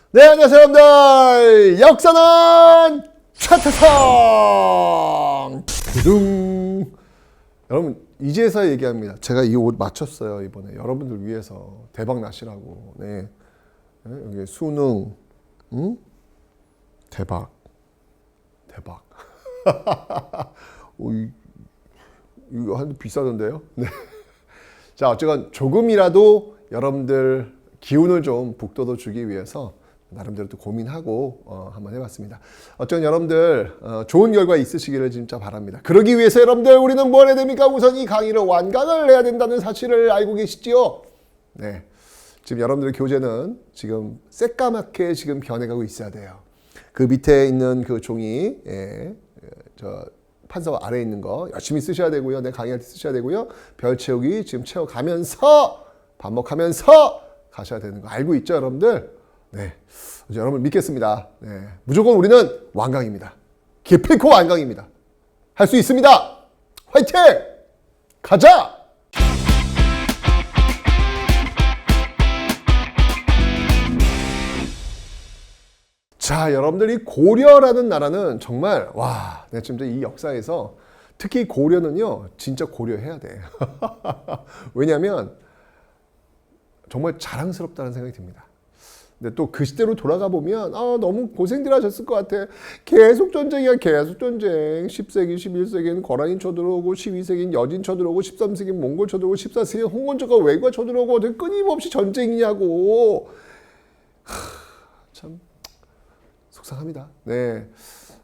네, 안녕하세요, 여러분들. 역사는 차태성. 두둥. 여러분, 이제서 얘기합니다. 제가 이 옷 맞췄어요, 이번에. 여러분들 위해서 대박 나시라고. 네. 여기 수능, 응? 대박. 이거 한 비싸던데요? 네. 자, 어쨌건 조금이라도 여러분들 기운을 좀 북돋워 주기 위해서 나름대로 또 고민하고 한번 해봤습니다. 어쨌든 여러분들 좋은 결과 있으시기를 진짜 바랍니다. 그러기 위해서 여러분들 우리는 뭘 해야 됩니까? 우선 이 강의를 완강을 해야 된다는 사실을 알고 계시지요? 네. 지금 여러분들의 교재는 지금 새까맣게 지금 변해가고 있어야 돼요. 그 밑에 있는 그 종이, 저 판서 아래에 있는 거 열심히 쓰셔야 되고요. 내 강의할 때 쓰셔야 되고요. 별 채우기 지금 채워가면서 반복하면서 가셔야 되는 거 알고 있죠, 여러분들? 네, 여러분 믿겠습니다. 네, 무조건 우리는 완강입니다. 기필코 완강입니다. 할 수 있습니다. 화이팅! 가자! 자, 여러분들이 고려라는 나라는 정말 내가 진짜 이 역사에서 특히 고려는요, 진짜 고려해야 돼. 왜냐하면 정말 자랑스럽다는 생각이 듭니다. 근데 또 그 시대로 돌아가 보면 너무 고생들 하셨을 것 같아. 계속 전쟁이야, 계속 전쟁. 10세기, 11세기는 거란이 쳐들어오고, 12세기는 여진 쳐들어오고, 13세기는 몽골 쳐들어오고, 14세기는 홍건조가 외과 쳐들어오고, 어떻게 끊임없이 전쟁이냐고. 참 속상합니다. 네.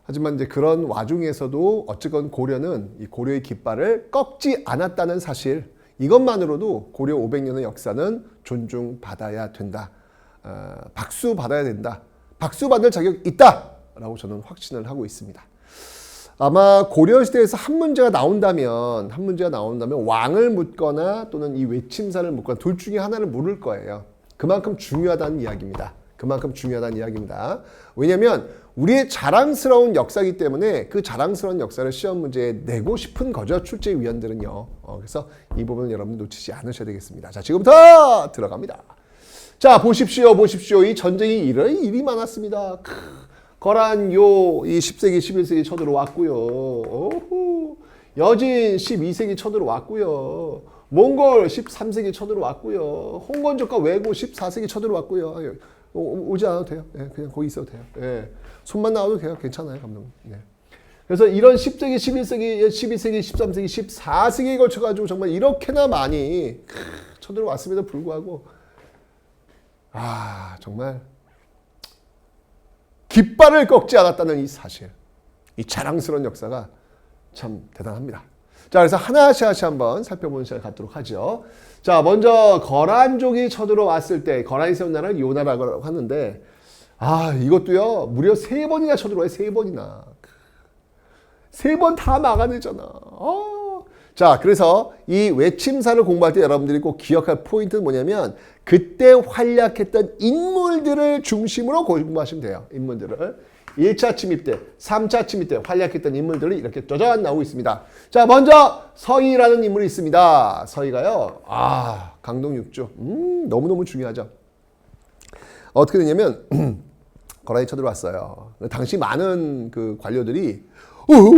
하지만 이제 그런 와중에서도 어쨌건 고려는 이 고려의 깃발을 꺾지 않았다는 사실, 이것만으로도 고려 500년의 역사는 존중받아야 된다. 박수 받아야 된다. 박수 받을 자격 있다. 라고 저는 확신을 하고 있습니다. 아마 고려시대에서 한 문제가 나온다면 왕을 묻거나 또는 이 외침사를 묻거나 둘 중에 하나를 물을 거예요. 그만큼 중요하다는 이야기입니다. 왜냐하면 우리의 자랑스러운 역사이기 때문에 그 자랑스러운 역사를 시험 문제에 내고 싶은 거죠. 출제위원들은요. 그래서 이 부분은 여러분 놓치지 않으셔야 되겠습니다. 자, 지금부터 들어갑니다. 자, 보십시오. 이 전쟁이 일이 많았습니다. 거란요, 이 10세기, 11세기 쳐들어왔고요. 여진 12세기 쳐들어왔고요. 몽골 13세기 쳐들어왔고요. 홍건조가 왜고 14세기 쳐들어왔고요. 오지 않아도 돼요. 그냥 거기 있어도 돼요. 손만 나와도 돼요. 괜찮아요, 감독님. 그래서 이런 10세기, 11세기, 12세기, 13세기, 14세기에 걸쳐가지고 정말 이렇게나 많이 쳐들어왔음에도 불구하고 정말 깃발을 꺾지 않았다는 이 사실, 이 자랑스러운 역사가 참 대단합니다. 자, 그래서 하나씩 한번 살펴보는 시간을 갖도록 하죠. 자, 먼저 거란족이 쳐들어왔을 때 거란이 세운 나라를 요나라고 하는데 이것도요 무려 3번이나 쳐들어와요. 3번이나. 3번 다 막아내잖아. 자, 그래서 이 외침사를 공부할 때 여러분들이 꼭 기억할 포인트는 뭐냐면 그때 활약했던 인물들을 중심으로 공부하시면 돼요. 인물들을. 1차 침입 때, 3차 침입 때 활약했던 인물들이 이렇게 짜잔 나오고 있습니다. 자, 먼저 서희라는 인물이 있습니다. 서희가요. 강동육주. 너무너무 중요하죠. 어떻게 되냐면 거란이 쳐들어왔어요. 당시 많은 그 관료들이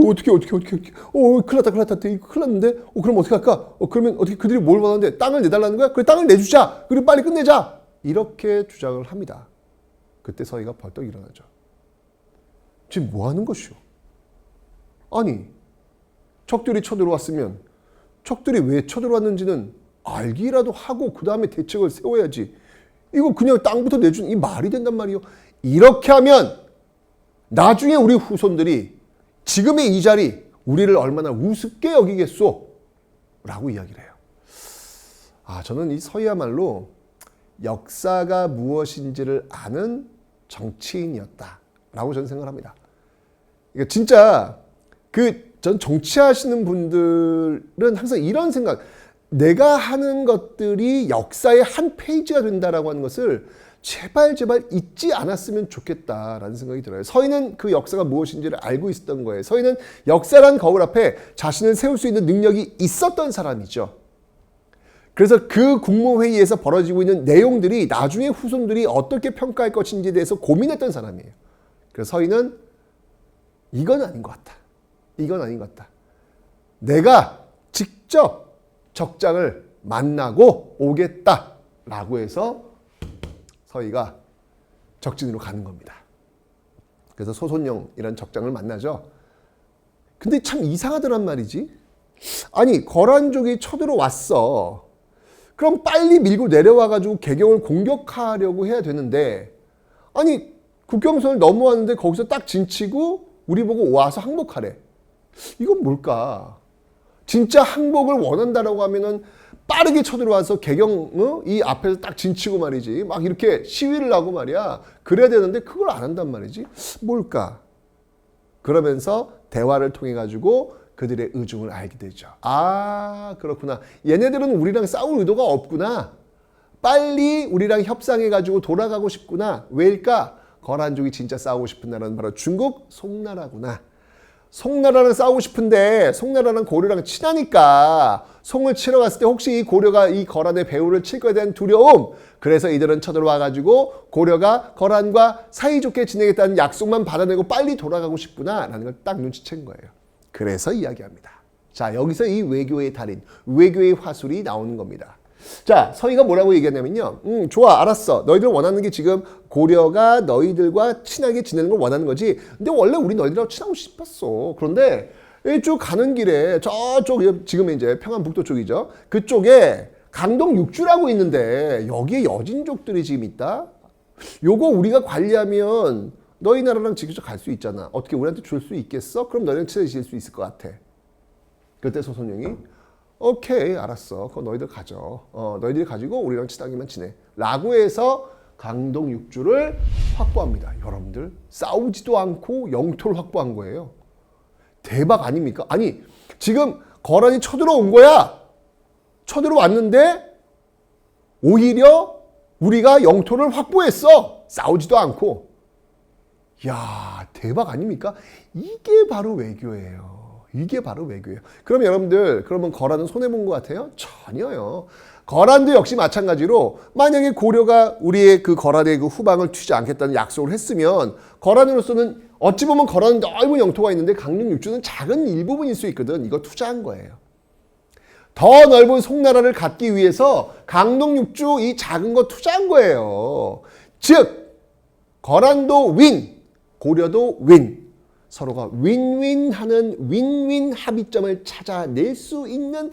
어떻게 큰일 났다. 큰일 났는데 그럼 어떻게 할까? 그러면 어떻게 그들이 뭘 원하는데 땅을 내달라는 거야? 그래, 땅을 내주자. 그리고 빨리 끝내자. 이렇게 주장을 합니다. 그때 서희가 벌떡 일어나죠. 지금 뭐 하는 것이오? 아니, 적들이 쳐들어왔으면 적들이 왜 쳐들어왔는지는 알기라도 하고 그 다음에 대책을 세워야지. 이거 그냥 땅부터 내주는 이 말이 된단 말이오. 이렇게 하면 나중에 우리 후손들이 지금의 이 자리 우리를 얼마나 우습게 여기겠소? 라고 이야기를 해요. 저는 이 서희야말로 역사가 무엇인지를 아는 정치인이었다. 라고 저는 생각을 합니다. 그러니까 진짜 전 정치하시는 분들은 항상 이런 생각, 내가 하는 것들이 역사의 한 페이지가 된다라고 하는 것을 제발 잊지 않았으면 좋겠다라는 생각이 들어요. 서희는 그 역사가 무엇인지를 알고 있었던 거예요. 서희는 역사란 거울 앞에 자신을 세울 수 있는 능력이 있었던 사람이죠. 그래서 그 국무회의에서 벌어지고 있는 내용들이 나중에 후손들이 어떻게 평가할 것인지에 대해서 고민했던 사람이에요. 그래서 서희는 이건 아닌 것 같다. 이건 아닌 것 같다. 내가 직접 적장을 만나고 오겠다라고 해서 서희가 적진으로 가는 겁니다. 그래서 소손영이라는 적장을 만나죠. 근데 참 이상하더란 말이지. 아니 거란족이 쳐들어왔어. 그럼 빨리 밀고 내려와가지고 개경을 공격하려고 해야 되는데 아니 국경선을 넘어왔는데 거기서 딱 진치고 우리 보고 와서 항복하래. 이건 뭘까? 진짜 항복을 원한다라고 하면은 빠르게 쳐들어와서 개경 이 앞에서 딱 진치고 말이지. 막 이렇게 시위를 하고 말이야. 그래야 되는데 그걸 안 한단 말이지. 뭘까? 그러면서 대화를 통해 가지고 그들의 의중을 알게 되죠. 아, 그렇구나. 얘네들은 우리랑 싸울 의도가 없구나. 빨리 우리랑 협상해가지고 돌아가고 싶구나. 왜일까? 거란족이 진짜 싸우고 싶은 나라는 바로 중국 송나라구나. 송나라랑 싸우고 싶은데 송나라랑 고려랑 친하니까 송을 치러 갔을 때 혹시 이 고려가 이 거란의 배후를 칠 거에 대한 두려움. 그래서 이들은 쳐들어와가지고 고려가 거란과 사이좋게 지내겠다는 약속만 받아내고 빨리 돌아가고 싶구나 라는 걸 딱 눈치챈 거예요. 그래서 이야기합니다. 자, 여기서 이 외교의 달인, 외교의 화술이 나오는 겁니다. 자, 서희가 뭐라고 얘기하냐면요. 좋아, 알았어. 너희들 원하는 게 지금 고려가 너희들과 친하게 지내는 걸 원하는 거지. 근데 원래 우리 너희들하고 친하고 싶었어. 그런데 쭉 가는 길에 저쪽, 지금 이제 평안북도 쪽이죠. 그쪽에 강동 육주라고 있는데 여기에 여진족들이 지금 있다. 요거 우리가 관리하면 너희 나라랑 직접 갈 수 있잖아. 어떻게 우리한테 줄 수 있겠어? 그럼 너희랑 친해질 수 있을 것 같아. 그때 소손영이 오케이, 알았어. 그거 너희들 가져. 너희들이 가지고 우리랑 친하게만 지내. 라고 해서 강동 육주를 확보합니다. 여러분들 싸우지도 않고 영토를 확보한 거예요. 대박 아닙니까? 아니 지금 거란이 쳐들어온 거야. 쳐들어왔는데 오히려 우리가 영토를 확보했어. 싸우지도 않고. 야, 대박 아닙니까? 이게 바로 외교예요. 이게 바로 외교예요. 그럼 여러분들, 그러면 거란은 손해본 것 같아요? 전혀요. 거란도 역시 마찬가지로 만약에 고려가 우리의 그 거란의 그 후방을 튀지 않겠다는 약속을 했으면 거란으로서는 어찌 보면 거란은 넓은 영토가 있는데 강릉 육주는 작은 일부분일 수 있거든. 이거 투자한 거예요. 더 넓은 송나라를 갖기 위해서 강동 육주 이 작은 거 투자한 거예요. 즉 거란도 윈, 고려도 윈. 서로가 윈윈하는 윈윈 합의점을 찾아낼 수 있는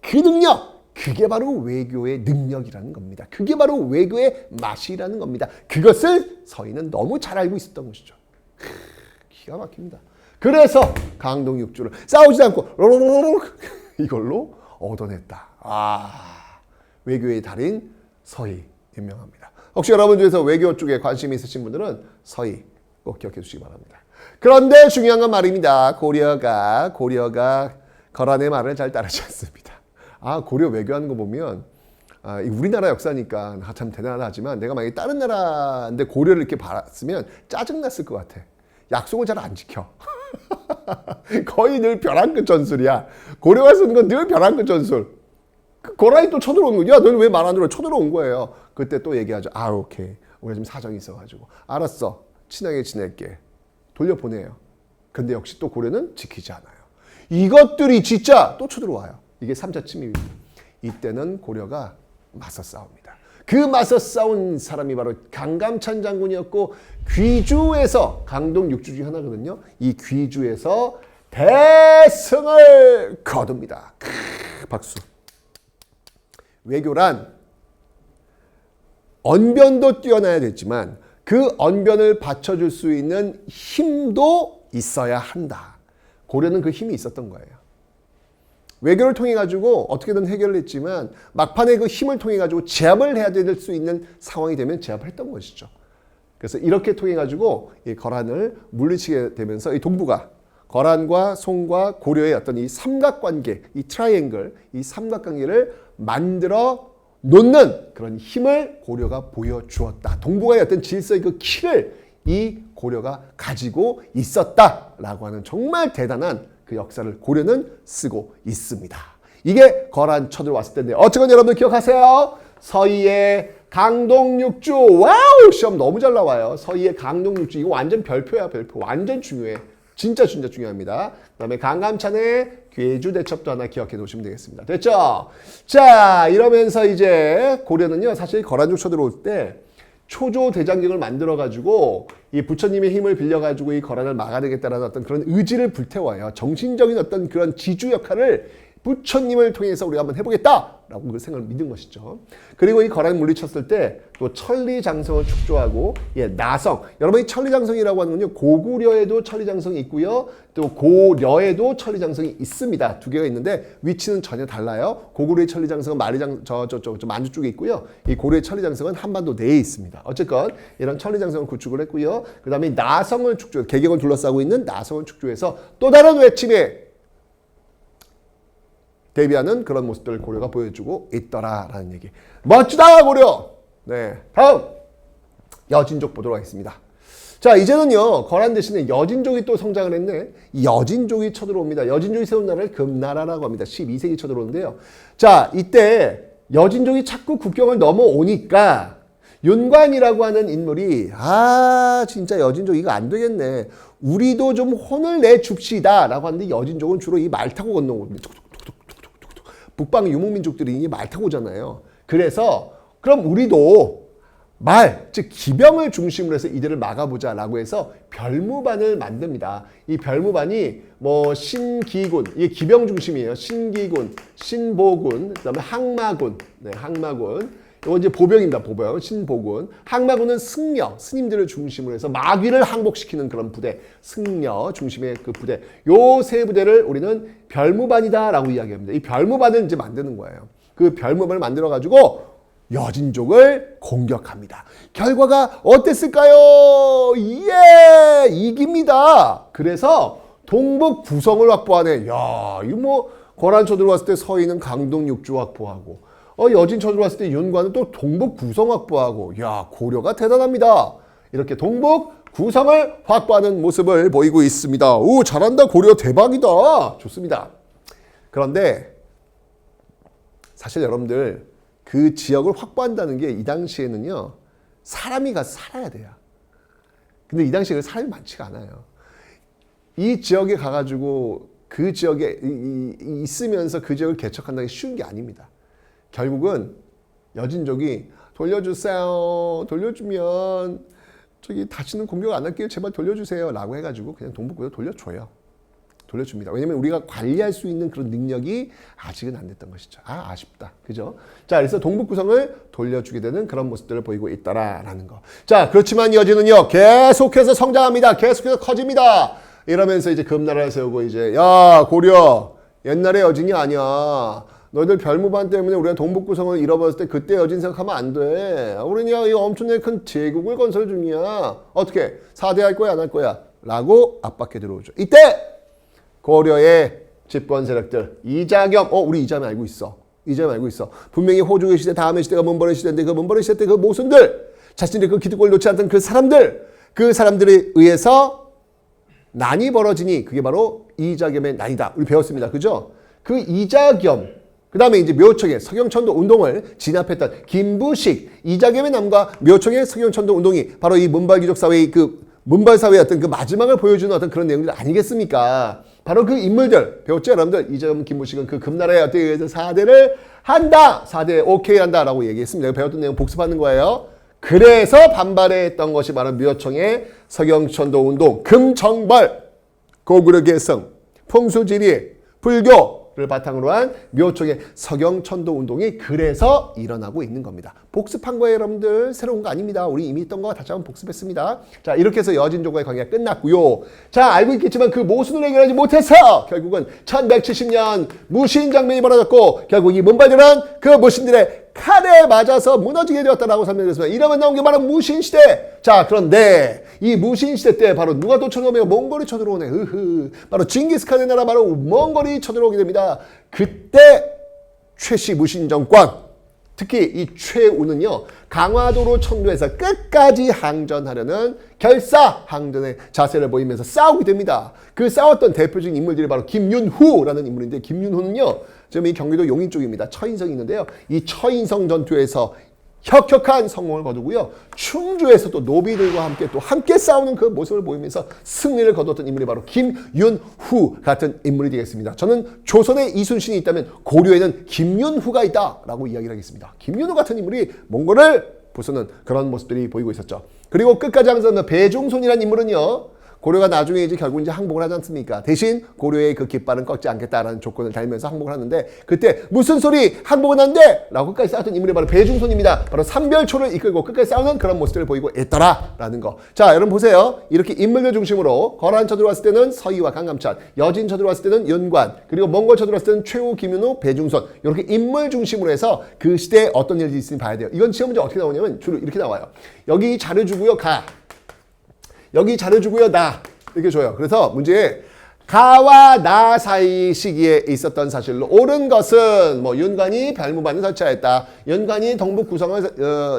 그 능력, 그게 바로 외교의 능력이라는 겁니다. 그게 바로 외교의 맛이라는 겁니다. 그것을 서희는 너무 잘 알고 있었던 것이죠. 기가 막힙니다. 그래서 강동 육주를 싸우지 않고 이걸로 얻어냈다. 아, 외교의 달인 서희 임명합니다. 혹시 여러분 중에서 외교 쪽에 관심이 있으신 분들은 서희 꼭 기억해 주시기 바랍니다. 그런데 중요한 건 말입니다. 고려가 거란의 말을 잘 따르지 않습니다. 아, 고려 외교하는 거 보면 우리나라 역사니까 참 대단하지만 내가 만약에 다른 나라인데 고려를 이렇게 봤으면 짜증났을 것 같아. 약속을 잘 안 지켜. 거의 늘 벼랑 끝 전술이야. 고려가 쓰는 건 늘 벼랑 끝 전술. 고란이 또 쳐들어온 거야. 너는 왜 말 안 들어? 쳐들어온 거예요. 그때 또 얘기하죠. 아, 오케이. 우리가 지금 사정이 있어가지고. 알았어. 친하게 지낼게. 돌려보내요. 근데 역시 또 고려는 지키지 않아요. 이것들이 진짜 또 쳐들어와요. 이게 3차 침입입니다. 이때는 고려가 맞서 싸웁니다. 그 맞서 싸운 사람이 바로 강감찬 장군이었고 귀주에서 강동 육주 중에 하나거든요. 이 귀주에서 대승을 거둡니다. 박수. 외교란 언변도 뛰어나야 됐지만 그 언변을 받쳐줄 수 있는 힘도 있어야 한다. 고려는 그 힘이 있었던 거예요. 외교를 통해 가지고 어떻게든 해결을 했지만 막판에 그 힘을 통해 가지고 제압을 해야 될 수 있는 상황이 되면 제압을 했던 것이죠. 그래서 이렇게 통해 가지고 이 거란을 물리치게 되면서 이 동북아 거란과 송과 고려의 어떤 이 삼각관계, 이 트라이앵글, 이 삼각관계를 만들어 놓는 그런 힘을 고려가 보여주었다. 동북아의 어떤 질서의 그 키를 이 고려가 가지고 있었다라고 하는 정말 대단한 그 역사를 고려는 쓰고 있습니다. 이게 거란 쳐들어왔을 텐데 어쨌건 여러분들 기억하세요. 서희의 강동육주. 와우! 시험 너무 잘 나와요. 서희의 강동육주. 이거 완전 별표야, 별표. 완전 중요해. 진짜 중요합니다. 그 다음에 강감찬의 괴주대첩도 하나 기억해 놓으시면 되겠습니다. 됐죠? 자, 이러면서 이제 고려는요, 사실 거란족 쳐들어올 때 초조대장경을 만들어가지고 이 부처님의 힘을 빌려가지고 이 거란을 막아내겠다라는 어떤 그런 의지를 불태워요. 정신적인 어떤 그런 지주 역할을 부처님을 통해서 우리가 한번 해보겠다라고 그 생각을 믿은 것이죠. 그리고 이 거란을 물리쳤을 때 또 천리장성을 축조하고 나성. 여러분 이 천리장성이라고 하는 건요, 고구려에도 천리장성이 있고요, 또 고려에도 천리장성이 있습니다. 두 개가 있는데 위치는 전혀 달라요. 고구려의 천리장성은 만주 쪽에 있고요, 이 고려의 천리장성은 한반도 내에 있습니다. 어쨌건 이런 천리장성을 구축을 했고요. 그 다음에 나성을 축조, 개경을 둘러싸고 있는 나성을 축조해서 또 다른 외침에 대비하는 그런 모습들을 고려가 보여주고 있더라라는 얘기. 멋지다 고려. 네, 다음 여진족 보도록 하겠습니다. 자, 이제는요 거란 대신에 여진족이 또 성장을 했네. 이 여진족이 쳐들어옵니다. 여진족이 세운 나라를 금나라라고 합니다. 12세기 쳐들어오는데요. 자, 이때 여진족이 자꾸 국경을 넘어오니까 윤관이라고 하는 인물이 진짜 여진족 이거 안 되겠네. 우리도 좀 혼을 내줍시다 라고 하는데, 여진족은 주로 이 말 타고 건너옵니다. 북방 유목민족들이 말 타고 오잖아요. 그래서 그럼 우리도 말, 즉 기병을 중심으로 해서 이들을 막아보자라고 해서 별무반을 만듭니다. 이 별무반이 뭐 신기군, 이게 기병 중심이에요. 신기군, 신보군, 그다음에 항마군, 항마군. 이거 이제 보병입니다. 보병, 신보군. 항마군은 승려, 스님들을 중심으로 해서 마귀를 항복시키는 그런 부대, 승려 중심의 그 부대. 요 세 부대를 우리는 별무반이다라고 이야기합니다. 이 별무반을 이제 만드는 거예요. 그 별무반을 만들어 가지고 여진족을 공격합니다. 결과가 어땠을까요? 예, 이깁니다. 그래서 동북 구성을 확보하네. 야, 이거 뭐 거란 쳐들어왔을 때 서희는 강동육주 확보하고, 여진 쳐들어왔을 때 윤관은 또 동북 구성 확보하고, 야, 고려가 대단합니다. 이렇게 동북 구성을 확보하는 모습을 보이고 있습니다. 오, 잘한다. 고려 대박이다. 좋습니다. 그런데 사실 여러분들 그 지역을 확보한다는 게 이 당시에는요, 사람이 가서 살아야 돼요. 근데 이 당시에 사람이 많지가 않아요. 이 지역에 가가지고 그 지역에 있으면서 그 지역을 개척한다는 게 쉬운 게 아닙니다. 결국은 여진족이 돌려주세요. 돌려주면 저기 다시는 공격 안 할게요. 제발 돌려주세요. 라고 해가지고 그냥 동북구로 돌려줘요. 돌려줍니다. 왜냐면 우리가 관리할 수 있는 그런 능력이 아직은 안 됐던 것이죠. 아쉽다. 그죠? 자, 그래서 동북구성을 돌려주게 되는 그런 모습들을 보이고 있다라는 거. 자, 그렇지만 여진은요, 계속해서 성장합니다. 계속해서 커집니다. 이러면서 이제 금나라를 세우고 이제, 야, 고려, 옛날의 여진이 아니야. 너희들 별무반 때문에 우리가 동북구성을 잃어버렸을 때 그때 여진 생각하면 안 돼. 우리는 이 엄청나게 큰 제국을 건설 중이야. 어떻게? 4대 할 거야, 안 할 거야? 라고 압박해 들어오죠. 이때 고려의 집권 세력들, 이자겸, 우리 이자겸 알고 있어. 이자겸 알고 있어. 분명히 호족의 시대, 다음의 시대가 문벌의 시대인데 그 문벌의 시대 때 그 모순들, 자신들이 그 기득권을 놓지 않던 그 사람들에 의해서 난이 벌어지니 그게 바로 이자겸의 난이다. 우리 배웠습니다. 그죠? 그 이자겸, 그 다음에 이제 묘청의 서경천도 운동을 진압했던 김부식, 이자겸의 남과 묘청의 서경천도 운동이 바로 이 문벌귀족 사회의 문벌 사회의 어떤 그 마지막을 보여주는 어떤 그런 내용들 아니겠습니까? 바로 그 인물들 배웠죠, 여러분들? 이자겸, 김부식은 그 금나라의 어떻게 의해서 4대를 한다, 4대 오케이 한다라고 얘기했습니다. 내가 배웠던 내용 복습하는 거예요. 그래서 반발했던 것이 바로 묘청의 서경천도 운동, 금정벌, 고구려 개성, 풍수지리, 불교를 바탕으로 한 묘청의 서경천도 운동이 그래서 일어나고 있는 겁니다. 복습한 거예요, 여러분들. 새로운 거 아닙니다. 우리 이미 있던 거 다시 한번 복습했습니다. 자, 이렇게 해서 여진족과의 관계가 끝났고요. 자, 알고 있겠지만 그 모순을 해결하지 못해서 결국은 1170년 무신 장면이 벌어졌고, 결국 이 문발들은 그 무신들의 칼에 맞아서 무너지게 되었다라고 설명드렸습니다. 이러면 나온 게 바로 무신시대. 자, 그런데 이 무신시대 때 바로 누가 또 쳐들어오면 몽골이 쳐들어오네. 바로 징기스칸의 나라, 바로 몽골이 쳐들어오게 됩니다. 그때 최씨 무신 정권, 특히 이 최우는요, 강화도로 천도에서 끝까지 항전하려는 결사항전의 자세를 보이면서 싸우게 됩니다. 그 싸웠던 대표적인 인물들이 바로 김윤후라는 인물인데, 김윤후는요, 지금 이 경기도 용인 쪽입니다. 처인성이 있는데요, 이 처인성 전투에서 혁혁한 성공을 거두고요, 충주에서도 노비들과 함께 싸우는 그 모습을 보이면서 승리를 거뒀던 인물이 바로 김윤후 같은 인물이 되겠습니다. 저는 조선에 이순신이 있다면 고려에는 김윤후가 있다라고 이야기를 하겠습니다. 김윤후 같은 인물이 몽골을 부수는 그런 모습들이 보이고 있었죠. 그리고 끝까지 하면서 배종손이라는 인물은요, 고려가 나중에 이제 결국 이제 항복을 하지 않습니까? 대신 고려의 그 깃발은 꺾지 않겠다라는 조건을 달면서 항복을 하는데, 그때 무슨 소리 항복은 안 돼! 라고 끝까지 싸웠던 인물이 바로 배중손입니다. 바로 삼별초를 이끌고 끝까지 싸우는 그런 모습들을 보이고 있더라라는 거. 자, 여러분 보세요. 이렇게 인물들 중심으로 거란 쳐들어 왔을 때는 서희와 강감찬, 여진 쳐들어 왔을 때는 윤관, 그리고 몽골 쳐들어 왔을 때는 최후, 김윤후, 배중손, 이렇게 인물 중심으로 해서 그 시대에 어떤 일이 있으면 봐야 돼요. 이건 시험 문제 어떻게 나오냐면 주로 이렇게 나와요. 여기 잘해주고요, 가. 여기 잘해주고요, 나. 이렇게 줘요. 그래서 문제에 가와 나 사이 시기에 있었던 사실로 옳은 것은 뭐 윤관이 별무반을 설치하였다. 윤관이 동북 구성을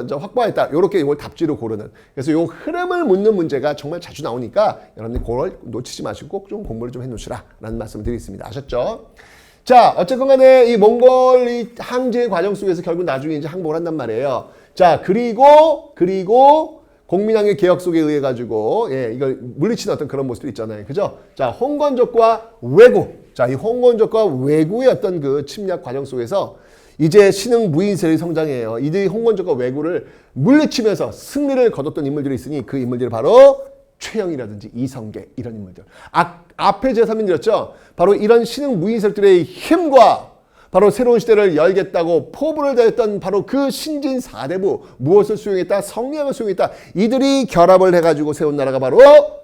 확보했다. 이렇게 이걸 답지로 고르는. 그래서 이 흐름을 묻는 문제가 정말 자주 나오니까 여러분들 그걸 놓치지 마시고 꼭 좀 공부를 좀 해놓으시라 라는 말씀을 드리겠습니다. 아셨죠? 자, 어쨌건 간에 이 몽골 이 항제 과정 속에서 결국 나중에 이제 항복을 한단 말이에요. 자, 그리고 공민왕의 개혁 속에 의해 가지고 이걸 물리치는 어떤 그런 모습들 있잖아요. 그죠? 자, 홍건적과 왜구. 자, 이 홍건적과 왜구의 어떤 그 침략 과정 속에서 이제 신흥 무인세력이 성장해요. 이들이 홍건적과 왜구를 물리치면서 승리를 거뒀던 인물들이 있으니 그 인물들이 바로 최영이라든지 이성계 이런 인물들. 앞에 제가 설명드렸죠. 바로 이런 신흥 무인세력들의 힘과 바로 새로운 시대를 열겠다고 포부를 다했던 바로 그 신진 4대부, 무엇을 수용했다? 성리학을 수용했다. 이들이 결합을 해가지고 세운 나라가 바로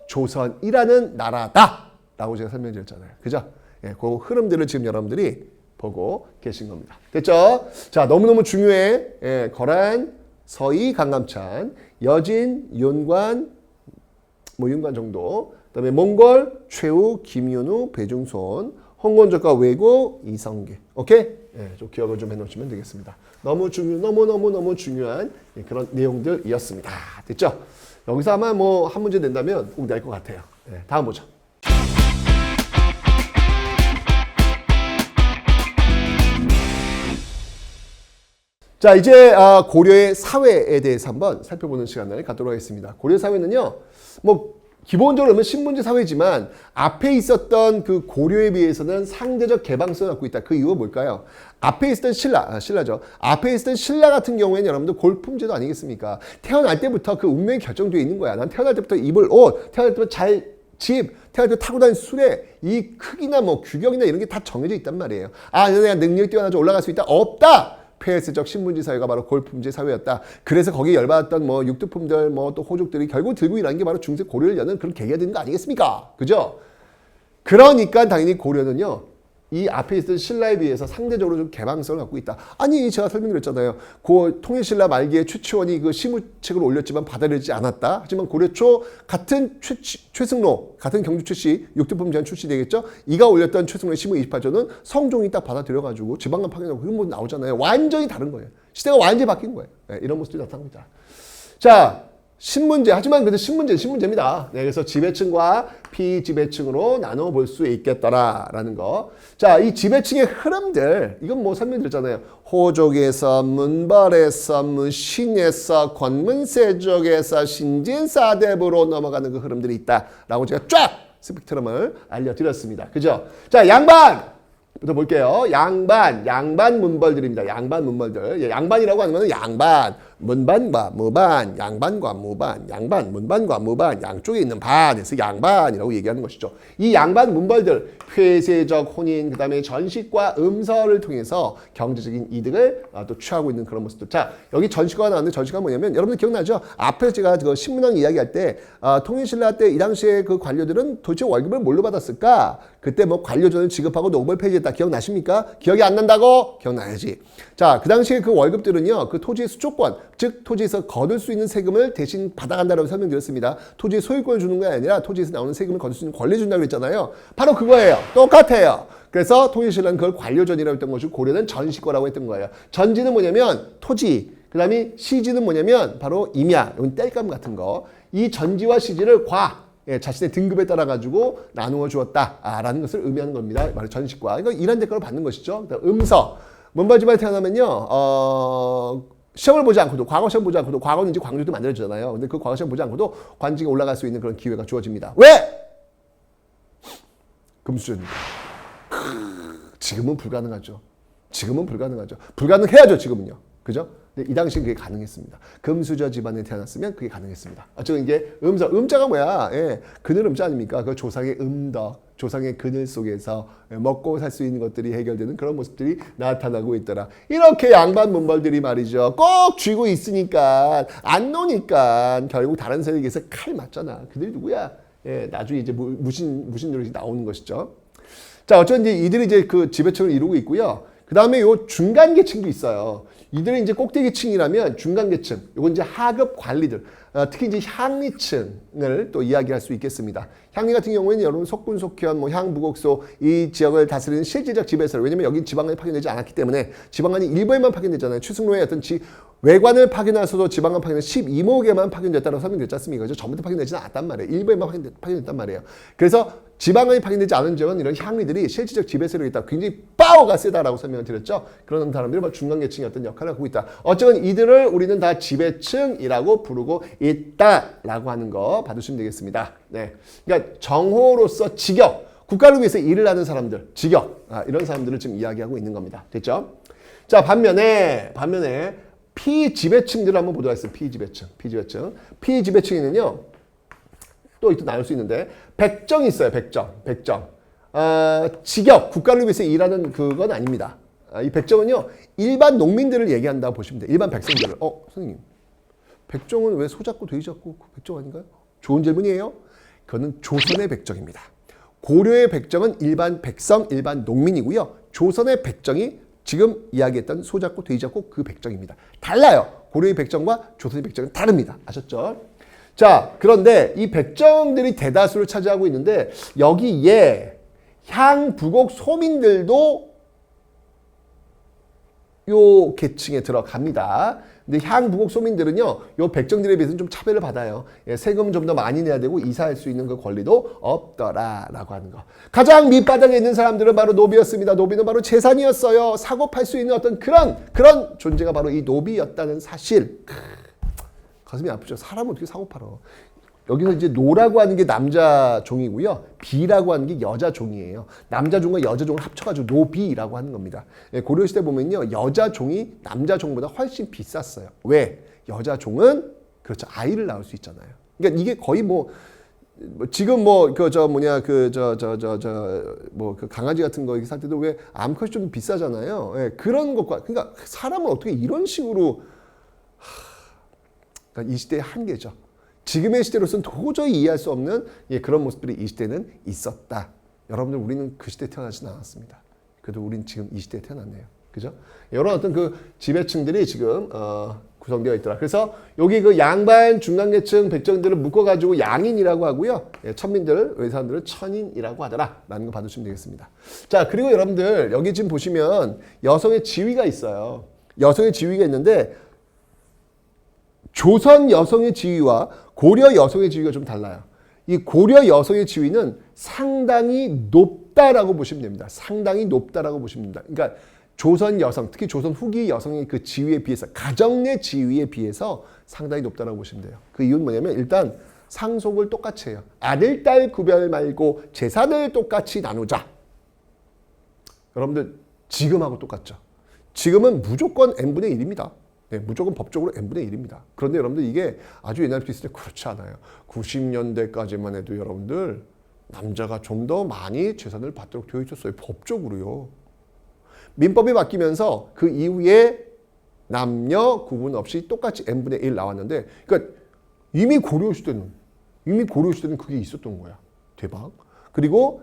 조선이라는 나라다 라고 제가 설명드렸잖아요. 그죠? 그 흐름들을 지금 여러분들이 보고 계신 겁니다. 됐죠? 자, 너무너무 중요해. 거란, 서희, 강감찬, 여진, 윤관, 윤관 정도. 그 다음에 몽골, 최후, 김윤후, 배중손, 홍건적과 왜구, 이성계. 오케이? 좀 기억을 좀 해놓으시면 되겠습니다. 너무 중요한 그런 내용들이었습니다. 됐죠? 여기서 아마 뭐 한 문제 낸다면 꼭 낼 것 같아요. 다음 보죠. 자, 이제 고려의 사회에 대해서 한번 살펴보는 시간을 갖도록 하겠습니다. 고려 사회는요, 기본적으로 신문제 사회지만 앞에 있었던 그 고려에 비해서는 상대적 개방성을 갖고 있다. 그 이유가 뭘까요? 앞에 있었던 신라죠. 앞에 있었던 신라 같은 경우에는 여러분들 골품제도 아니겠습니까? 태어날 때부터 그 운명이 결정되어 있는 거야. 난 태어날 때부터 입을 옷, 태어날 때부터 태어날 때 타고 다니는 수레, 이 크기나 규격이나 이런 게 다 정해져 있단 말이에요. 내가 능력이 뛰어나서 올라갈 수 있다? 없다! 폐쇄적 신분지 사회가 바로 골품제 사회였다. 그래서 거기에 열받았던 육두품들, 또 호족들이 결국 들고 일하는 게 바로 중세 고려를 여는 그런 계기가 되는 거 아니겠습니까? 그죠? 그러니까 당연히 고려는요, 이 앞에 있던 신라에 비해서 상대적으로 좀 개방성을 갖고 있다. 아니, 제가 설명드렸잖아요. 통일신라 말기에 최치원이 그 시무책을 올렸지만 받아들이지 않았다. 하지만 고려 초 같은 최승로, 같은 경주 출시, 육두품 제한 출시 되겠죠? 이가 올렸던 최승로의 시무 28조는 성종이 딱 받아들여가지고 지방간 파견하고 그런 모습 나오잖아요. 완전히 다른 거예요. 시대가 완전히 바뀐 거예요. 이런 모습들이 나타납니다. 자, 신문제. 하지만 그래도 신문제입니다. 그래서 지배층과 피지배층으로 나눠볼 수 있겠더라라는 거. 자, 이 지배층의 흐름들, 이건 설명드렸잖아요. 호족에서, 문벌에서, 신에서, 권문세족에서, 신진사대부로 넘어가는 그 흐름들이 있다라고 제가 쫙 스펙트럼을 알려드렸습니다. 그죠? 자, 부터 볼게요. 양반 문벌들입니다. 양반 문벌들. 양반이라고 하는 양반, 문반과 무반, 양반과 무반, 양반, 문반과 무반, 양쪽에 있는 반에서 양반이라고 얘기하는 것이죠. 이 양반 문벌들, 폐쇄적 혼인, 그 다음에 전식과 음서를 통해서 경제적인 이득을 또 취하고 있는 그런 모습들. 자, 여기 전식과가 나왔는데 전식과가 뭐냐면, 여러분들 기억나죠? 앞에서 제가 그 신문왕 이야기할 때, 통일신라 때 이 당시에 그 관료들은 도대체 월급을 뭘로 받았을까? 그때 관료전을 지급하고 노블 폐지했다. 기억나십니까? 기억이 안 난다고? 기억나야지. 자, 그 당시에 그 월급들은요, 그 토지의 수조권, 즉 토지에서 거둘 수 있는 세금을 대신 받아간다라고 설명드렸습니다. 토지의 소유권을 주는 게 아니라 토지에서 나오는 세금을 거둘 수 있는 권리 준다고 했잖아요. 바로 그거예요. 똑같아요. 그래서 토지신라는 그걸 관료전이라고 했던 것이고 고려는 전시거라고 했던 거예요. 전지는 뭐냐면 토지, 그 다음에 시지는 뭐냐면 바로 임야, 이건 땔감 같은 거. 이 전지와 시지를 자신의 등급에 따라 가지고 나누어 주었다라는 것을 의미하는 겁니다. 바로 전시과. 이거 일한 대가로 받는 것이죠. 음서. 문벌집안에 태어나면요, 시험을 보지 않고도, 과거 시험 보지 않고도, 과거는 이제 광주도 만들어지잖아요. 근데 그 과거 시험 보지 않고도 관직에 올라갈 수 있는 그런 기회가 주어집니다. 왜? 금수저입니다. 지금은 불가능하죠. 지금은 불가능하죠. 불가능해야죠, 지금은요. 그죠? 근데 이 당시엔 그게 가능했습니다. 금수저 집안에 태어났으면 그게 가능했습니다. 어쨌든 이게 음자가 뭐야? 예, 그늘 음자 아닙니까? 그 조상의 음덕, 조상의 그늘 속에서 먹고 살 수 있는 것들이 해결되는 그런 모습들이 나타나고 있더라. 이렇게 양반 문벌들이 말이죠. 꼭 쥐고 있으니까 안 노니까 결국 다른 세력에서 칼 맞잖아. 그들이 누구야? 예, 나중에 이제 무신들이 나오는 것이죠. 자, 어쩐지 이들이 이제 그 지배층을 이루고 있고요. 그 다음에 요 중간 계층도 있어요. 이들은 이제 꼭대기층이라면 중간 계층, 요건 이제 하급 관리들, 특히 이제 향리층을 또 이야기할 수 있겠습니다. 향리 같은 경우에는 여러분 속군, 속현, 뭐 향, 부곡소 이 지역을 다스리는 실질적 지배설. 왜냐면 여기 지방관이 파견되지 않았기 때문에 지방관이 일부에만 파견되잖아요. 추승로의 어떤 외관을 파견하서도 지방관 파견은 12목에만 파견됐다고 설명됐지 않습니까? 그죠? 전부 다 파견되지는 않았단 말이에요. 일부에만 파견됐단 말이에요. 그래서 지방관이 파견되지 않은 지역은 이런 향리들이 실질적 지배세력이 있다. 굉장히 파워가 세다라고 설명을 드렸죠. 그런 사람들이 중간계층의 어떤 역할을 하고 있다. 어쨌든 이들을 우리는 다 지배층이라고 부르고 있다라고 하는 거 받으시면 되겠습니다. 네, 그러니까 정호로서 직역, 국가를 위해서 일을 하는 사람들, 직역, 이런 사람들을 지금 이야기하고 있는 겁니다. 됐죠? 자, 반면에 피지배층들을 한번 보도록 하겠습니다. 피지배층에는요, 또 나눌 수 있는데, 백정이 있어요. 백정. 직역, 국가를 위해서 일하는 그건 아닙니다. 이 백정은요, 일반 농민들을 얘기한다고 보시면 돼요. 일반 백성들을. 선생님, 백정은 왜 소잡고 돼지 잡고 백정 아닌가요? 좋은 질문이에요. 그거는 조선의 백정입니다. 고려의 백정은 일반 백성, 일반 농민이고요. 조선의 백정이 지금 이야기했던 소잡고 돼지 잡고 그 백정입니다. 달라요. 고려의 백정과 조선의 백정은 다릅니다. 아셨죠? 자, 그런데 이 백정들이 대다수를 차지하고 있는데 여기에 향, 부곡, 소민들도 요 계층에 들어갑니다. 근데 향, 부곡, 소민들은요, 요 백정들에 비해서는 좀 차별을 받아요. 세금 좀 더 많이 내야 되고 이사할 수 있는 그 권리도 없더라라고 하는 거. 가장 밑바닥에 있는 사람들은 바로 노비였습니다. 노비는 바로 재산이었어요. 사고 팔 수 있는 어떤 그런 존재가 바로 이 노비였다는 사실. 가슴이 아프죠. 사람은 어떻게 사고 팔어? 여기서 이제 노라고 하는 게 남자 종이고요. 비라고 하는 게 여자 종이에요. 남자 종과 여자 종을 합쳐가지고 노비라고 하는 겁니다. 고려시대 보면요. 여자 종이 남자 종보다 훨씬 비쌌어요. 왜? 여자 종은 그렇죠. 아이를 낳을 수 있잖아요. 그러니까 이게 거의 지금 그 강아지 같은 거 살 때도 왜 암컷이 좀 비싸잖아요. 그런 것과, 그러니까 사람은 어떻게 이런 식으로, 그러니까 이 시대의 한계죠. 지금의 시대로서는 도저히 이해할 수 없는 그런 모습들이 이 시대는 있었다. 여러분들, 우리는 그 시대에 태어나지는 않았습니다. 그래도 우리는 지금 이 시대에 태어났네요. 그죠? 이런 어떤 그 지배층들이 지금 구성되어 있더라. 그래서 여기 그 양반, 중간계층, 백정들을 묶어가지고 양인이라고 하고요. 천민들, 외사람들을 천인이라고 하더라. 라는 거 받으시면 되겠습니다. 자, 그리고 여러분들, 여기 지금 보시면 여성의 지위가 있어요. 여성의 지위가 있는데, 조선 여성의 지위와 고려 여성의 지위가 좀 달라요. 이 고려 여성의 지위는 상당히 높다라고 보시면 됩니다. 상당히 높다라고 보시면 됩니다. 그러니까 조선 여성, 특히 조선 후기 여성의 그 지위에 비해서, 가정 내 지위에 비해서 상당히 높다라고 보시면 돼요. 그 이유는 뭐냐면 일단 상속을 똑같이 해요. 아들, 딸 구별 말고 재산을 똑같이 나누자. 여러분들, 지금하고 똑같죠. 지금은 무조건 n분의 1입니다. 네, 무조건 법적으로 n분의 1입니다. 그런데 여러분들 이게 아주 옛날부터 있을 때 그렇지 않아요. 90년대까지만 해도 여러분들 남자가 좀 더 많이 재산을 받도록 되어 있었어요. 법적으로요. 민법이 바뀌면서 그 이후에 남녀 구분 없이 똑같이 n분의 1 나왔는데, 그러니까 이미 고려 시대는 그게 있었던 거야. 대박. 그리고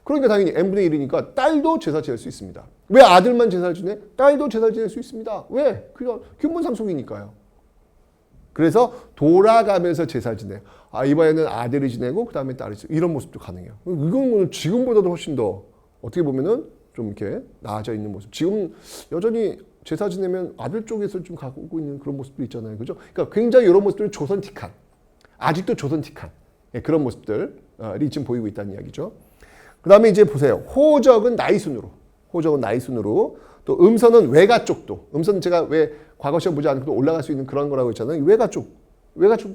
그러니까 당연히 n분의 1이니까 딸도 제사 지낼 수 있습니다. 왜 아들만 제사를 지내? 딸도 제사를 지낼 수 있습니다. 왜? 그냥 근본상속이니까요. 그래서 돌아가면서 제사를 지내요. 이번에는 아들이 지내고 그 다음에 딸이 지내고 이런 모습도 가능해요. 이건 지금보다도 훨씬 더 어떻게 보면은 좀 이렇게 나아져 있는 모습. 지금 여전히 제사 지내면 아들 쪽에서 좀 가고 있는 그런 모습도 있잖아요. 그죠? 그러니까 굉장히 이런 모습들은 조선틱한, 아직도 조선틱한 그런 모습들이 지금 보이고 있다는 이야기죠. 그 다음에 이제 보세요. 호적은 나이순으로. 또 음선은 외가 쪽도. 음선은 제가 왜 과거 시험 보지 않고도 올라갈 수 있는 그런 거라고 했잖아요. 외가 쪽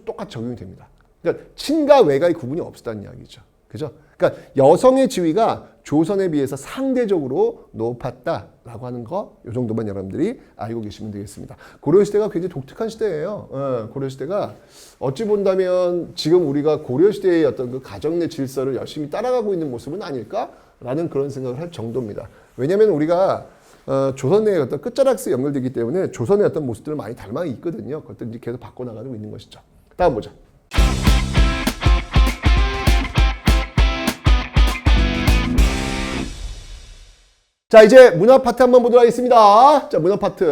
똑같이 적용이 됩니다. 그러니까 친과 외가의 구분이 없었다는 이야기죠. 그죠? 그러니까 여성의 지위가 조선에 비해서 상대적으로 높았다라고 하는 거, 이 정도만 여러분들이 알고 계시면 되겠습니다. 고려시대가 굉장히 독특한 시대예요. 고려시대가 어찌 본다면 지금 우리가 고려시대의 어떤 그 가정 내 질서를 열심히 따라가고 있는 모습은 아닐까라는 그런 생각을 할 정도입니다. 왜냐하면 우리가 조선의 어떤 끝자락에 연결되기 때문에 조선의 어떤 모습들을 많이 닮아 있거든요. 그것들 이제 계속 바꿔나가고 있는 것이죠. 다음 보자. 자, 이제 문화 파트 한번 보도록 하겠습니다. 자, 문화 파트.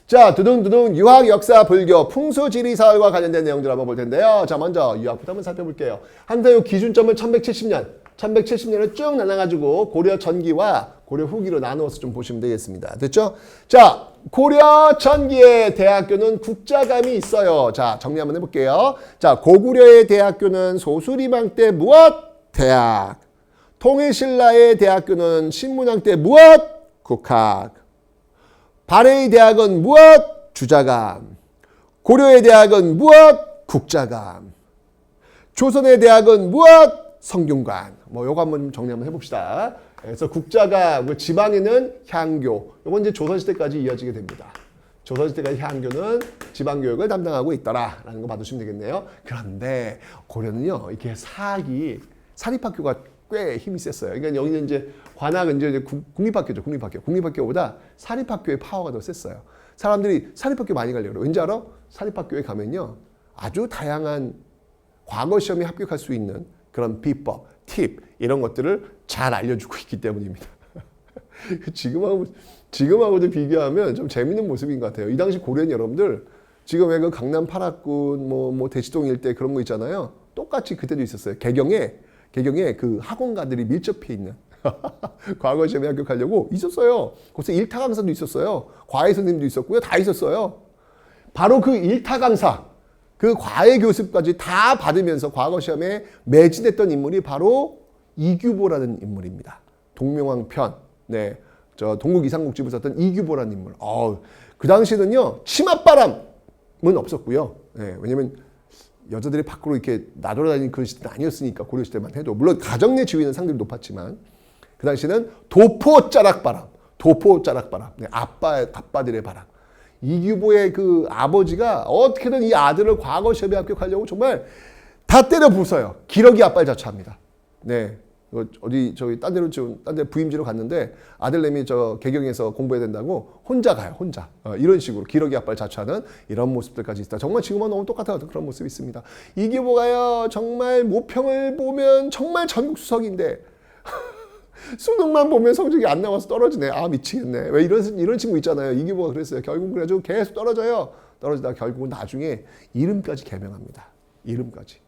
자, 두둥두둥 유학, 역사, 불교, 풍수, 지리, 사활과 관련된 내용들 한번 볼 텐데요. 자, 먼저 유학부터 한번 살펴볼게요. 항상 요 기준점을 1170년을 쭉 나눠가지고 고려 전기와 고려 후기로 나누어서 좀 보시면 되겠습니다. 됐죠? 자, 고려 전기의 대학교는 국자감이 있어요. 자, 정리 한번 해볼게요. 자, 고구려의 대학교는 소수리망 때 무엇? 대학. 통일신라의 대학교는 신문왕 때 무엇? 국학. 발해의 대학은 무엇? 주자감. 고려의 대학은 무엇? 국자감. 조선의 대학은 무엇? 성균관. 요거 한번 정리 한번 해봅시다. 그래서 국자감, 지방에는 향교. 요건 이제 조선시대까지 이어지게 됩니다. 조선시대까지 향교는 지방교육을 담당하고 있더라라는 거 봐두시면 되겠네요. 그런데 고려는요, 이렇게 사립학교가 꽤 힘이 셌어요. 그러니까 여기는 이제 관악은 이제 국립학교죠. 국립학교보다 사립학교의 파워가 더 셌어요. 사람들이 사립학교 많이 가려고 그래요. 왠지 알아? 사립학교에 가면요, 아주 다양한 과거 시험에 합격할 수 있는 그런 비법, 팁 이런 것들을 잘 알려주고 있기 때문입니다. 지금하고도 비교하면 좀 재밌는 모습인 것 같아요. 이 당시 고려인 여러분들 지금 왜 그 강남 8학군 대치동 일대 그런 거 있잖아요. 똑같이 그때도 있었어요. 개경에 그 학원가들이 밀접해 있는 과거 시험에 합격하려고 있었어요. 거기서 일타 강사도 있었어요. 과외 선생님도 있었고요. 다 있었어요. 바로 그 일타 강사, 그 과외 교습까지 다 받으면서 과거 시험에 매진했던 인물이 바로 이규보라는 인물입니다. 동명왕편, 저 동국 이상국집을 썼던 이규보라는 인물. 그 당시에는요, 치맛바람은 없었고요. 왜냐면 여자들이 밖으로 이렇게 나돌아다니는 그런 시대는 아니었으니까, 고려시대만 해도. 물론 가정 내 지위는 상당히 높았지만 그 당시에는 도포자락바람. 아빠들의 바람. 이규보의 그 아버지가 어떻게든 이 아들을 과거 시험에 합격하려고 정말 다 때려 부숴요. 기러기 아빠를 자처합니다. 딴 데 부임지로 갔는데 아들내미 개경에서 공부해야 된다고 혼자 가요. 이런 식으로 기러기 아빠를 자처하는 이런 모습들까지 있다. 정말 지금은 너무 똑같은 그런 모습이 있습니다. 이규보가요, 정말 모평을 보면 정말 전국수석인데 수능만 보면 성적이 안 나와서 떨어지네. 미치겠네. 왜 이런 친구 있잖아요. 이규보가 그랬어요. 결국 그래가지고 계속 떨어져요. 떨어지다가 결국은 나중에 이름까지 개명합니다. 이름까지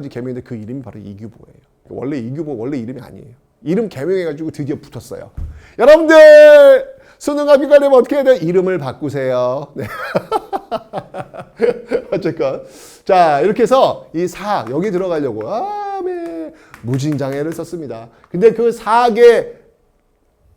개명했는데 그 이름이 바로 이규보예요. 원래 이규보 원래 이름이 아니에요. 이름 개명해가지고 드디어 붙었어요. 여러분들 수능 합격하려면 어떻게 해야 돼요? 이름을 바꾸세요. 어쨌건 자, 이렇게 해서 이 여기 들어가려고 무진장애를 썼습니다. 근데 그 사학의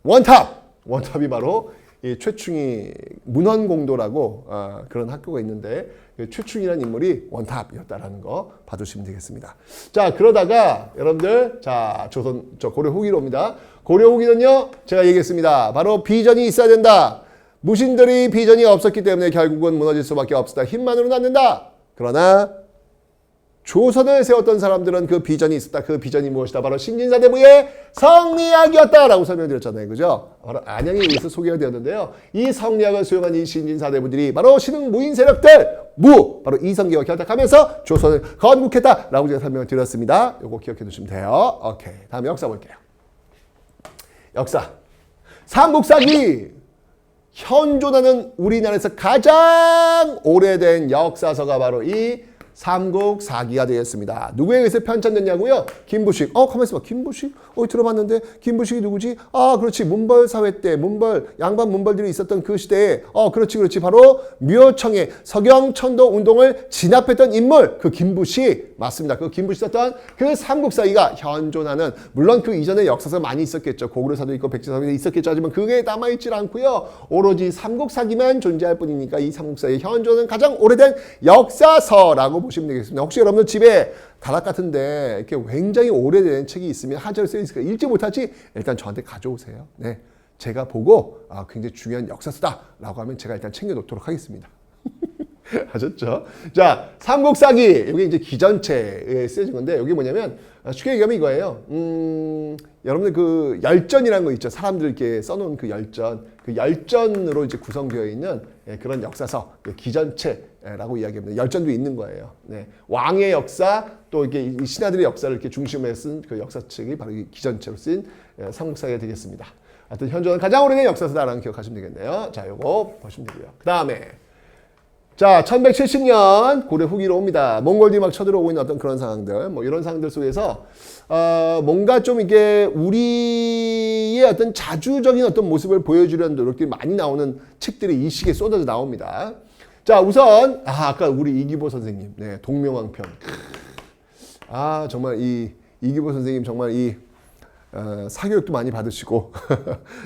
원탑이 바로 이 최충이 문헌공도라고 그런 학교가 있는데, 최충이라는 인물이 원탑이었다라는 거 봐주시면 되겠습니다. 자, 그러다가 여러분들, 고려 후기로 옵니다. 고려 후기는요, 제가 얘기했습니다. 바로 비전이 있어야 된다. 무신들이 비전이 없었기 때문에 결국은 무너질 수밖에 없었다. 힘만으로는 안 된다. 그러나 조선을 세웠던 사람들은 그 비전이 있었다. 그 비전이 무엇이다? 바로 신진사대부의 성리학이었다라고 설명드렸잖아요. 그죠? 바로 안양에 의해서 소개가 되었는데요. 이 성리학을 수용한 이 신진사대부들이 바로 신흥 무인 세력들, 바로 이성계와 결탁하면서 조선을 건국했다라고 제가 설명을 드렸습니다. 요거 기억해 두시면 돼요. 오케이. 다음 역사 볼게요. 역사. 삼국사기. 현존하는 우리나라에서 가장 오래된 역사서가 바로 이 삼국사기가 되겠습니다. 누구에 의해서 편찬됐냐고요? 김부식. 가만히 있어봐. 김부식? 들어봤는데 김부식이 누구지? 그렇지. 문벌 사회 때 양반 문벌들이 있었던 그 시대에 그렇지. 바로 묘청의 서경천도 운동을 진압했던 인물 그 김부식 맞습니다. 그 김부식 썼던 그 삼국사기가 현존하는 물론 그 이전에 역사서 많이 있었겠죠. 고구려사도 있고 백제사도 있었겠죠. 하지만 그게 남아있질 않고요. 오로지 삼국사기만 존재할 뿐이니까 이 삼국사기 현존은 가장 오래된 역사서라고 보시면 되겠습니다. 혹시 여러분들 집에 가락 같은데 이렇게 굉장히 오래된 책이 있으면 한자로 쓰여 있을까 읽지 못하지? 일단 저한테 가져오세요. 네, 제가 보고 굉장히 중요한 역사서다라고 하면 제가 일단 챙겨놓도록 하겠습니다. 아셨죠? 자, 삼국사기 이게 이제 기전체에 쓰여진 건데 이게 뭐냐면 쉽게 얘기하면 이거예요. 여러분들 그 열전이라는 거 있죠. 사람들 이렇게 써놓은 그 열전으로 이제 구성되어 있는 그런 역사서 기전체라고 이야기합니다. 열전도 있는 거예요. 네. 왕의 역사 또 이렇게 이 신하들의 역사를 이렇게 중심에 쓴 그 역사책이 바로 이 기전체로 쓴 삼국사기가 되겠습니다. 하여튼 현존은 가장 오래된 역사서다라는 기억하시면 되겠네요. 자, 요거 보시면 되고요. 그 다음에 자, 1170년 고려 후기로 옵니다. 몽골들이 막 쳐들어오고 있는 어떤 그런 상황들, 뭐 이런 상황들 속에서 뭔가 좀 이게 우리의 어떤 자주적인 어떤 모습을 보여주려는 노력들이 많이 나오는 책들이 이 시기에 쏟아져 나옵니다. 자, 우선 아까 우리 이기보 선생님, 네, 동명왕편. 정말 이 이기보 선생님 정말 이 사교육도 많이 받으시고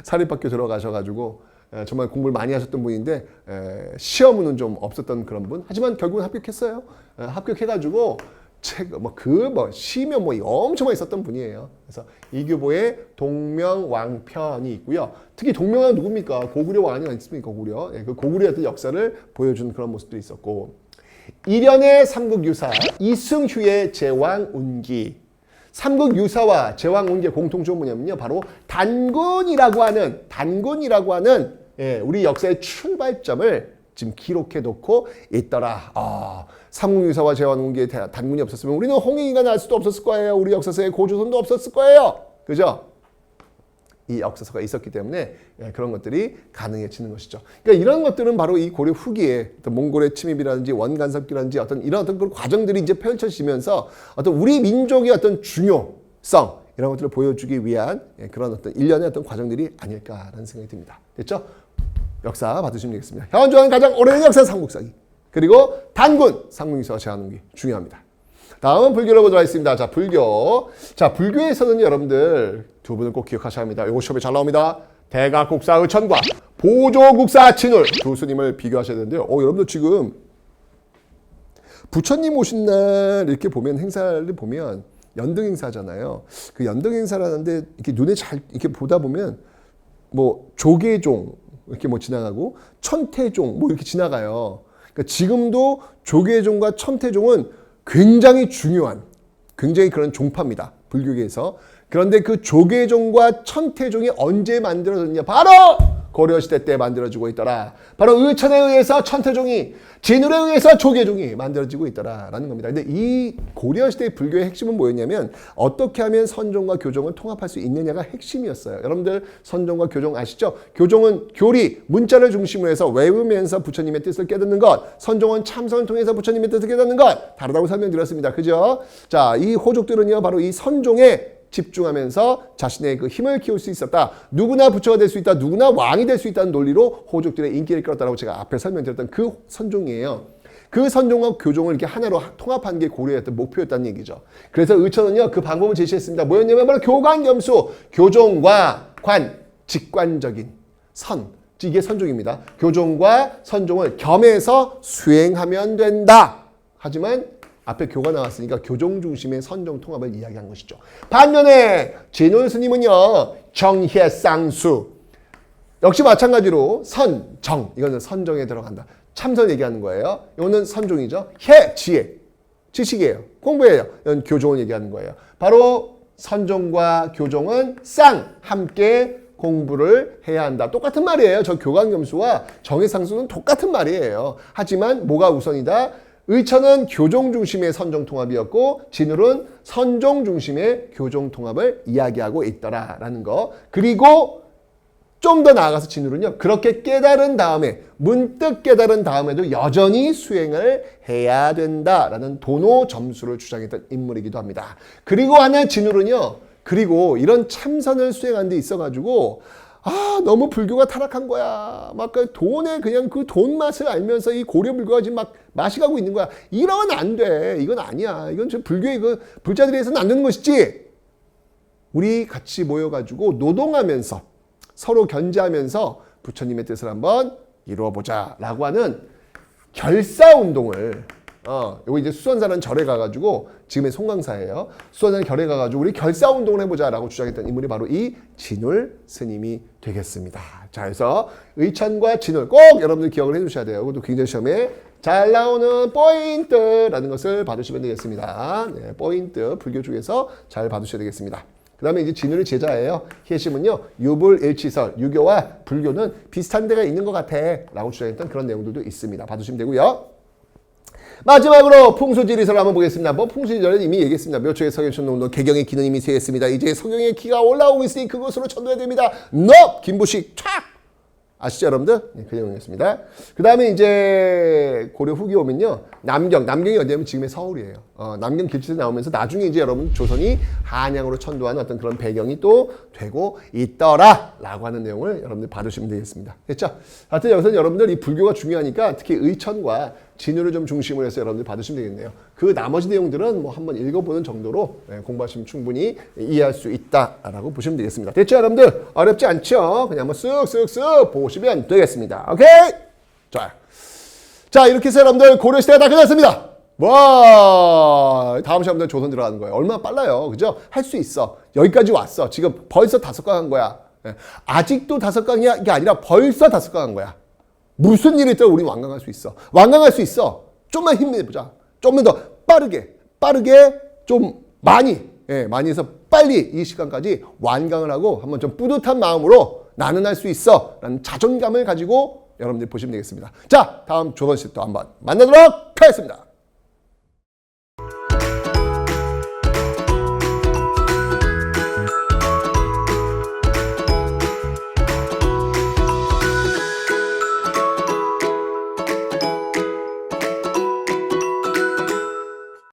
사립학교 들어가셔가지고. 정말 공부를 많이 하셨던 분인데 시험은 좀 없었던 그런 분. 하지만 결국은 합격했어요. 합격해가지고 책 시면 엄청 많이 썼던 분이에요. 그래서 이규보의 동명왕편이 있고요. 특히 동명왕 누굽니까? 고구려 왕이 아니겠습니까? 고구려. 그 고구려의 어떤 역사를 보여주는 그런 모습도 있었고, 일연의 삼국유사, 이승휴의 제왕운기. 삼국유사와 제왕운기의 공통점은 뭐냐면요, 바로 단군이라고 하는 우리 역사의 출발점을 지금 기록해 놓고 있더라. 삼국유사와 제왕운기의 단군이 없었으면 우리는 홍익이가 날 수도 없었을 거예요. 우리 역사서에 고조선도 없었을 거예요. 그죠? 이 역사서가 있었기 때문에 그런 것들이 가능해지는 것이죠. 그러니까 이런 것들은 바로 이 고려 후기에 어떤 몽골의 침입이라든지 원간섭기라든지 이런 그런 과정들이 이제 펼쳐지면서 어떤 우리 민족의 어떤 중요성 이런 것들을 보여주기 위한 그런 어떤 일련의 어떤 과정들이 아닐까라는 생각이 듭니다. 됐죠? 역사 받으시면 되겠습니다. 현존하는 가장 오래된 역사 삼국사기. 그리고 단군 삼국유사와 제왕운기 중요합니다. 다음은 불교로 보도록 하겠습니다. 자, 불교. 자, 불교에서는 여러분들 두 분을 꼭 기억하셔야 합니다. 이거 시험에 잘 나옵니다. 대각국사 의천과 보조국사 진울 두 스님을 비교하셔야 되는데요. 여러분들 지금 부처님 오신 날 이렇게 보면 행사를 보면 연등 행사잖아요. 그 연등 행사라는데 이렇게 눈에 잘 이렇게 보다 보면 조계종 이렇게 지나가고 천태종 이렇게 지나가요. 그러니까 지금도 조계종과 천태종은 굉장히 중요한 굉장히 그런 종파입니다. 불교계에서. 그런데 그 조계종과 천태종이 언제 만들어졌냐? 바로 고려시대 때 만들어지고 있더라. 바로 의천에 의해서 천태종이, 진울에 의해서 조계종이 만들어지고 있더라라는 겁니다. 근데 이 고려시대의 불교의 핵심은 뭐였냐면 어떻게 하면 선종과 교종을 통합할 수 있느냐가 핵심이었어요. 여러분들 선종과 교종 아시죠? 교종은 교리, 문자를 중심으로 해서 외우면서 부처님의 뜻을 깨닫는 것, 선종은 참선을 통해서 부처님의 뜻을 깨닫는 것, 다르다고 설명드렸습니다. 그죠? 자, 이 호족들은요, 바로 이 선종에 집중하면서 자신의 그 힘을 키울 수 있었다. 누구나 부처가 될 수 있다. 누구나 왕이 될 수 있다는 논리로 호족들의 인기를 끌었다라고 제가 앞에 설명드렸던 그 선종이에요. 그 선종과 교종을 이렇게 하나로 통합한 게 고려의 어떤 목표였다는 얘기죠. 그래서 의천은요, 그 방법을 제시했습니다. 뭐였냐면 바로 교관겸수, 교종과 관, 직관적인 선. 이게 선종입니다. 교종과 선종을 겸해서 수행하면 된다. 하지만 앞에 교가 나왔으니까 교종 중심의 선종 통합을 이야기한 것이죠. 반면에 진울 스님은요, 정혜쌍수. 역시 마찬가지로 선, 정. 이거는 선정에 들어간다. 참선 얘기하는 거예요. 이거는 선종이죠. 혜, 지혜. 지식이에요. 공부예요. 이건 교종을 얘기하는 거예요. 바로 선종과 교종은 쌍, 함께 공부를 해야 한다. 똑같은 말이에요. 저 교관겸수와 정혜쌍수는 똑같은 말이에요. 하지만 뭐가 우선이다? 의천은 교종 중심의 선종 통합이었고 진울은 선종 중심의 교종 통합을 이야기하고 있더라라는 거. 그리고 좀 더 나아가서 진우는요. 그렇게 깨달은 다음에 문득 깨달은 다음에도 여전히 수행을 해야 된다라는 도노 점수를 주장했던 인물이기도 합니다. 그리고 하나 진우는요. 그리고 이런 참선을 수행하는 데 있어가지고 너무 불교가 타락한 거야. 막 그 돈에 그냥 그 돈 맛을 알면서 이 고려 불교가 지금 막 맛이 가고 있는 거야. 이러면 안 돼. 이건 아니야. 이건 좀 불교의 그 불자들에 해서는 안 되는 것이지. 우리 같이 모여가지고 노동하면서 서로 견제하면서 부처님의 뜻을 한번 이루어보자 라고 하는 결사운동을 요거 이제 수원사는 절에 가가지고 지금의 송강사예요. 수원사는 절에 가가지고 우리 결사운동을 해보자 라고 주장했던 인물이 바로 이 진울 스님이 되겠습니다. 자, 그래서 의천과 진울 꼭 여러분들 기억을 해주셔야 돼요. 이것도 굉장히 시험에 잘 나오는 포인트라는 것을 받으시면 되겠습니다. 네, 포인트 불교 쪽에서 잘 받으셔야 되겠습니다. 그 다음에 이제 진울의 제자예요. 희애심은요, 유불일치설, 유교와 불교는 비슷한 데가 있는 것 같아 라고 주장했던 그런 내용들도 있습니다. 봐두시면 되고요. 마지막으로 풍수지리설을 한번 보겠습니다. 풍수지리설은 이미 얘기했습니다. 몇 초의 석영 천동도 개경의 기는 이미 쇠했습니다. 이제 석영의 기가 올라오고 있으니 그것으로 천도해야 됩니다. 김부식 촥! 아시죠, 여러분들? 네, 그 내용이었습니다. 그 다음에 이제 고려 후기 오면요. 남경이 어디냐면 지금의 서울이에요. 남경 길치에서 나오면서 나중에 이제 여러분 조선이 한양으로 천도하는 어떤 그런 배경이 또 되고 있더라 라고 하는 내용을 여러분들 받으시면 되겠습니다. 됐죠? 하여튼 여기서는 여러분들 이 불교가 중요하니까 특히 의천과 진우를 좀 중심으로 해서 여러분들 받으시면 되겠네요. 그 나머지 내용들은 뭐 한번 읽어보는 정도로 공부하시면 충분히 이해할 수 있다라고 보시면 되겠습니다. 됐죠, 여러분들? 어렵지 않죠? 그냥 한번 쓱쓱쓱 보시면 되겠습니다. 오케이? 좋아요. 자, 이렇게 해서 여러분들 고려시대가 다 끝났습니다. 와, 다음 시험부터 조선 들어가는 거예요. 얼마나 빨라요. 그죠? 할 수 있어. 여기까지 왔어. 지금 벌써 5강 한 거야. 아직도 5강이 게 아니라 벌써 5강 한 거야. 무슨 일이 있더라도 우리 완강할 수 있어. 완강할 수 있어. 좀만 힘내보자. 좀만 더 빠르게 좀 많이 해서 빨리 이 시간까지 완강을 하고 한번 좀 뿌듯한 마음으로 나는 할 수 있어 라는 자존감을 가지고 여러분들 보시면 되겠습니다. 자, 다음 조선시대 또 한번 만나도록 하겠습니다.